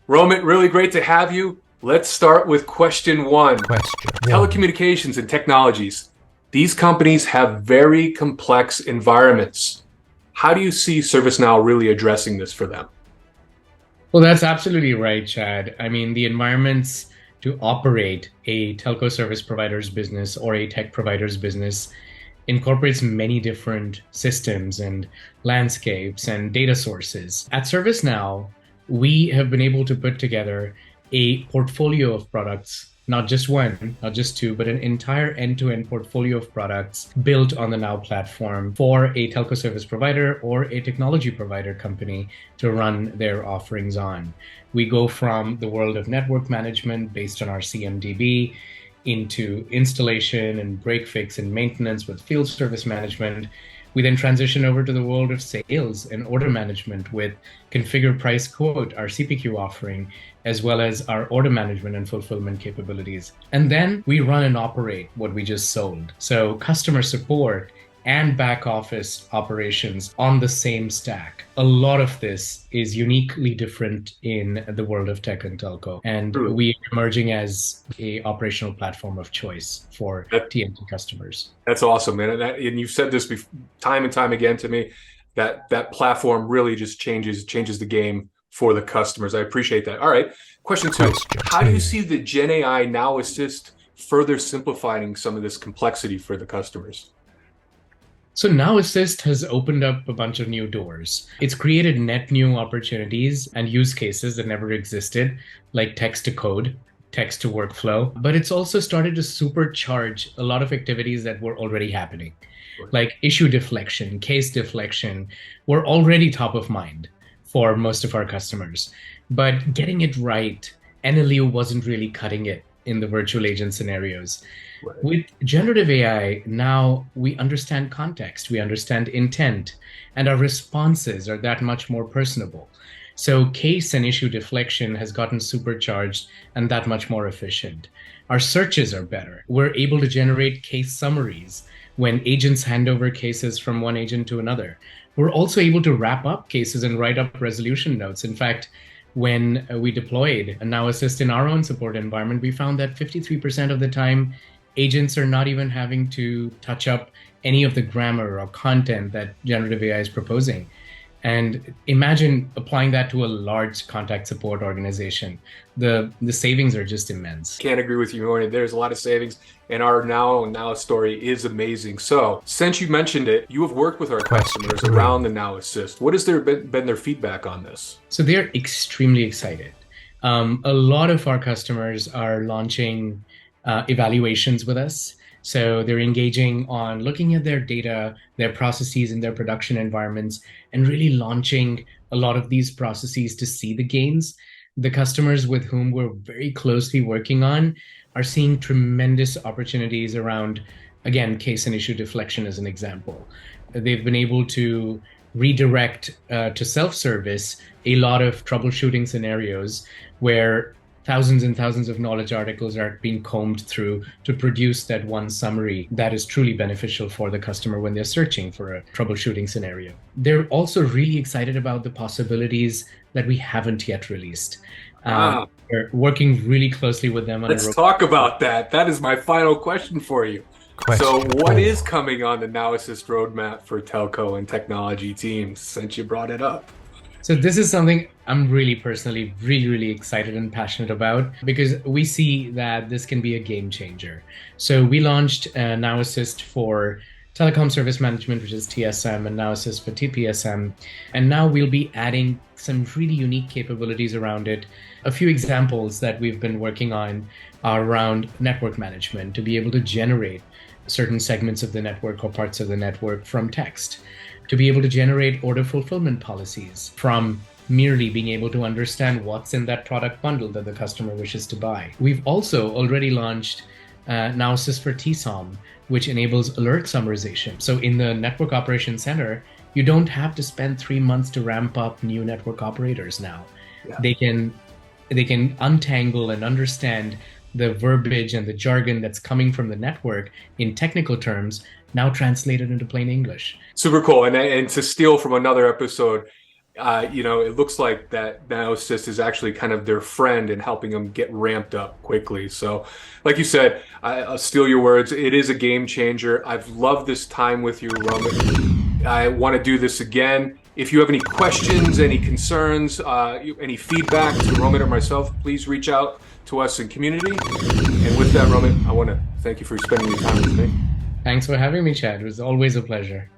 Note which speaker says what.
Speaker 1: Romit, really great to have you. Let's start with question one. Telecommunications and Technologies. These companies have very complex environments. How do you see ServiceNow really addressing this for them?
Speaker 2: Well, that's absolutely right, Chad. I mean, the environments to operate a telco service provider's business or a tech provider's business incorporates many different systems and landscapes and data sources. At ServiceNow, we have been able to put together a portfolio of products, not just one, not just two, but an entire end-to-end portfolio of products built on the Now platform for a telco service provider or a technology provider company to run their offerings on. We go from the world of network management based on our CMDB into installation and break fix and maintenance with field service management. We then transition over to the world of sales and order management with configure price quote, our CPQ offering, as well as our order management and fulfillment capabilities. And then we run and operate what we just sold. So customer support and back office operations on the same stack. A lot of this is uniquely different in the world of tech and telco, and
Speaker 1: True.
Speaker 2: we are emerging as a operational platform of choice for
Speaker 1: That,
Speaker 2: TNT customers.
Speaker 1: that's awesome, man. And you've said this time and time again to me that that platform really just changes the game for the customers. I appreciate that. All right, question two. How do you see the GenAI Now Assist further simplifying some of this complexity for the customers?
Speaker 2: So Now Assist has opened up a bunch of new doors. It's created net new opportunities and use cases that never existed, like text to code, text to workflow. But it's also started to supercharge a lot of activities that were already happening, like issue deflection, case deflection, were already top of mind for most of our customers. But getting it right, NLU wasn't really cutting it in the virtual agent scenarios.
Speaker 1: Right.
Speaker 2: With generative AI, now we understand context, we understand intent, and our responses are that much more personable. So case and issue deflection has gotten supercharged and that much more efficient. Our searches are better. We're able to generate case summaries when agents hand over cases from one agent to another. We're also able to wrap up cases and write up resolution notes. In fact, when we deployed Now Assist in our own support environment, we found that 53% of the time, agents are not even having to touch up any of the grammar or content that generative AI is proposing. And imagine applying that to a large contact support organization. The savings are just immense.
Speaker 1: Can't agree with you more. There's a lot of savings, and our Now story is amazing. So, since you mentioned it, you have worked with our customers around the Now Assist. What has been their feedback on this?
Speaker 2: So they're extremely excited. A lot of our customers are launching evaluations with us. So they're engaging on looking at their data, their processes in their production environments, and really launching a lot of these processes to see the gains. The customers with whom we're very closely working on are seeing tremendous opportunities around, again, case and issue deflection as an example. They've been able to redirect to self-service a lot of troubleshooting scenarios where thousands and thousands of knowledge articles are being combed through to produce that one summary that is truly beneficial for the customer when they're searching for a troubleshooting scenario. They're also really excited about the possibilities that we haven't yet released. We're working really closely with them.
Speaker 1: Let's talk about that. That is my final question for you. So what is coming on the Now Assist roadmap for telco and technology teams, since you brought it up?
Speaker 2: So this is something I'm really personally really excited and passionate about, because we see that this can be a game changer. So we launched Now Assist for Telecom Service Management, which is TSM, and Now Assist for TPSM. And now we'll be adding some really unique capabilities around it. A few examples that we've been working on are around network management, to be able to generate certain segments of the network or parts of the network from text, to be able to generate order fulfillment policies from merely being able to understand what's in that product bundle that the customer wishes to buy. We've also already launched Now Assist for TSOM, which enables alert summarization. So in the Network Operations Center, you don't have to spend 3 months to ramp up new network operators now. Yeah. They can untangle and understand the verbiage and the jargon that's coming from the network in technical terms, now translated into plain English.
Speaker 1: Super cool. And to steal from another episode, it looks like that Now Assist is actually kind of their friend in helping them get ramped up quickly. So, like you said, I'll steal your words. It is a game changer. I've loved this time with you, Romit. I want to do this again. If you have any questions, any concerns, any feedback to Romit or myself, please reach out to us in community. And with that, Romit, I want to thank you for spending your time with me.
Speaker 2: Thanks for having me, Chad. It was always a pleasure.